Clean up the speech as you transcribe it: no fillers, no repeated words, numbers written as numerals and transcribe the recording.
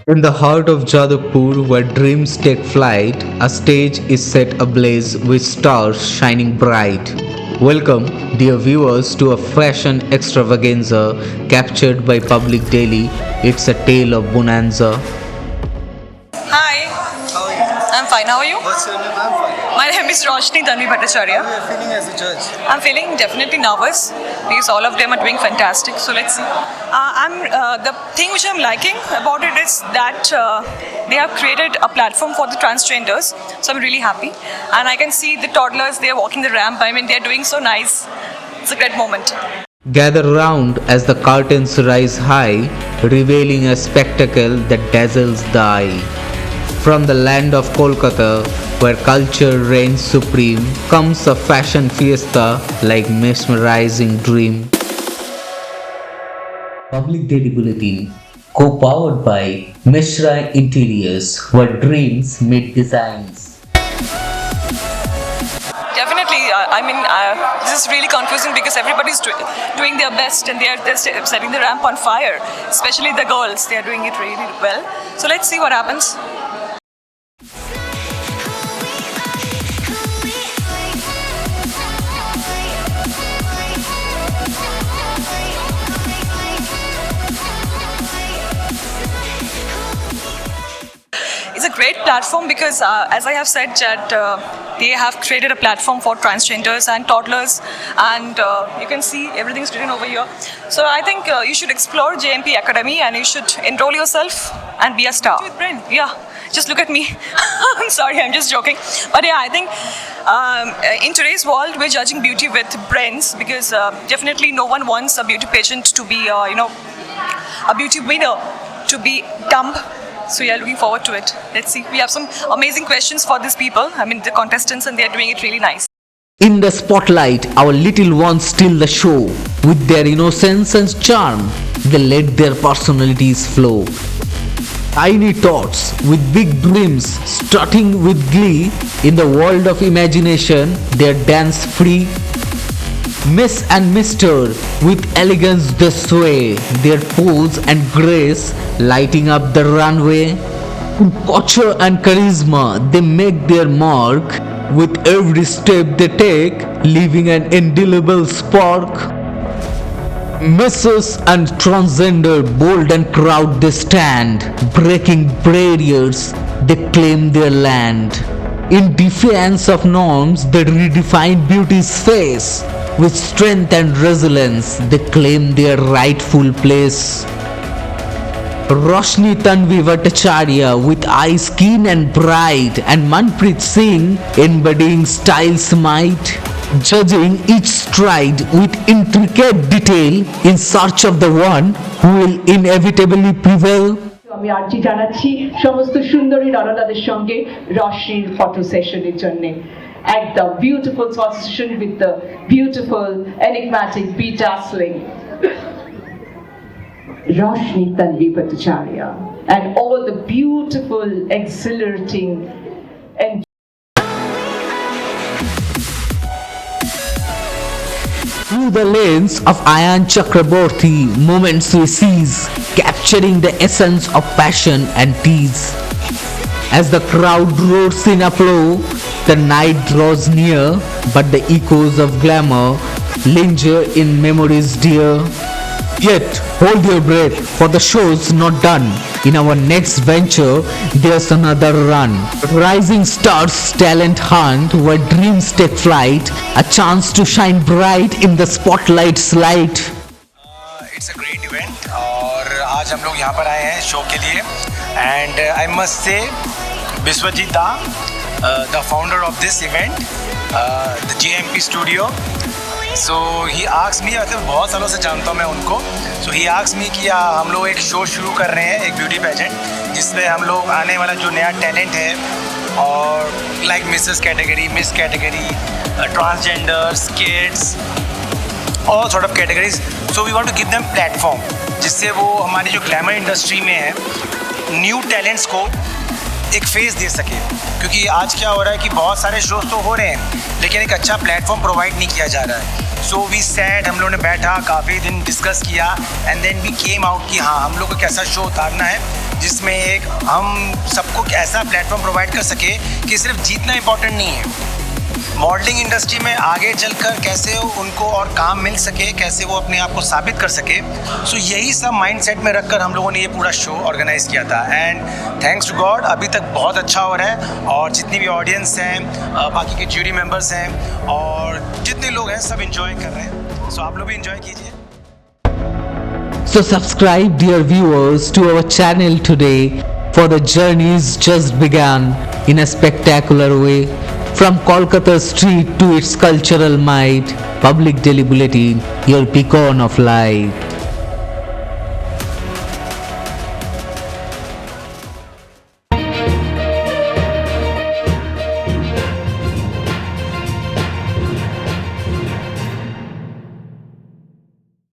In the heart of Jadavpur, where dreams take flight, a stage is set ablaze with stars shining bright. Welcome, dear viewers, to a fashion extravaganza captured by public daily. It's a tale of bonanza. Hi, How are you? I'm fine. How are you? What's your name? I'm fine. My name is Roshni, Tanvi, Bhattacharya. How are you feeling as a judge? I'm feeling definitely nervous because all of them are doing fantastic. So let's see. The thing which I'm liking about it is that they have created a platform for the transgenders. So I'm really happy, and I can see the toddlers. They are walking the ramp. I mean, they are doing so nice. It's a great moment. Gather round as the curtains rise high, revealing a spectacle that dazzles the eye. From the land of Kolkata, where culture reigns supreme, comes a fashion fiesta like mesmerizing dream. Public Daily Bulletin, co-powered by Mishra Interiors, where dreams meet designs. Definitely, this is really confusing because everybody's doing their best and they're setting the ramp on fire. Especially the girls, they are doing it really well. So let's see what happens. It's a great platform because, as I have said, that they have created a platform for transgenders and toddlers, and you can see everything's written over here. So I think you should explore JMP Academy and you should enroll yourself and be a star. With brain, yeah. Just look at me. I'm sorry, I'm just joking. But yeah, I think in today's world, we're judging beauty with brains because definitely no one wants a beauty pageant to be, a beauty winner to be dumb. So yeah, looking forward to it. Let's see. We have some amazing questions for these people. I mean, the contestants, and they're doing it really nice. In the spotlight, our little ones steal the show. With their innocence and charm, they let their personalities flow. Tiny tots with big dreams, strutting with glee. In the world of imagination, they're dance free. Miss and Mister, with elegance they sway, their pose and grace lighting up the runway. In culture and charisma, they make their mark. With every step they take, leaving an indelible spark. Misses and transgender, bold and proud they stand, breaking barriers, they claim their land. In defiance of norms, they redefine beauty's face. With strength and resilience, they claim their rightful place. Roshni, Tanvi, Bhattacharya with eyes keen and bright, and Manpreet Singh embodying style's might, judging each stride with intricate detail in search of the one who will inevitably prevail. আমি আর্জি জানাচ্ছি সমস্ত সুন্দরী নরনাদের সঙ্গে রশ্মির photo সেশনের জন্য একদম beautiful photo session with the beautiful enigmatic bedazzling Roshni, Tanvi, Bhattacharya and all the beautiful exhilarating and Through the lens of Ayan Chakraborty, moments we seize, capturing the essence of passion and tease. As the crowd roars in applause, the night draws near, but the echoes of glamour linger in memories dear. Yet, hold your breath, for the show's not done. In our next venture, there's another run. Rising stars talent hunt, where dreams take flight, a chance to shine bright in the spotlight's light. It's a great event और आज हम लोग यहाँ पर आए हैं show के लिए and I must say Biswajit Da, the founder of this event, the JMP studio. So he asked me, मतलब बहुत सालों से जानता हूँ मैं उनको. So he asked me कि हम लोग एक शो शुरू कर रहे हैं, एक ब्यूटी पेजेंट, जिसमें हम लोग आने वाला जो नया टैलेंट है और like Mrs category, miss category, transgenders, kids, all sort of categories. So we want to give them platform, जिससे वो हमारी जो ग्लैमर इंडस्ट्री में है न्यू टैलेंट्स को एक फेस दे सके. क्योंकि आज क्या हो रहा है कि बहुत सारे शोज तो हो रहे हैं लेकिन एक अच्छा प्लेटफॉर्म प्रोवाइड नहीं किया जा रहा है. सो वी सेट, हम लोगों ने बैठा, काफ़ी दिन डिस्कस किया and then we came out कि हाँ हम लोग को कैसा शो उतारना है जिसमें एक हम सबको ऐसा प्लेटफॉर्म प्रोवाइड कर सके कि सिर्फ जीतना इम्पोर्टेंट नहीं है, मॉडलिंग इंडस्ट्री में आगे चलकर कैसे उनको और काम मिल सके, कैसे वो अपने आप को साबित कर सके। सो यही सब माइंडसेट में रखकर हम लोगों ने ये पूरा शो ऑर्गेनाइज़ किया था एंड थैंक्स टू गॉड अभी तक बहुत अच्छा हो रहा है और जितनी भी ऑडियंस हैं, बाकी के ज्यूरी मेंबर्स हैं और जितने लोग हैं सब इंजॉय कर रहे हैं। सो आप लोग भी इंजॉय कीजिए। So subscribe, dear viewers, to our channel today, for the journey's just begun in a spectacular way. From Kolkata street to its cultural might, Public Daily Bulletin, your beacon of light.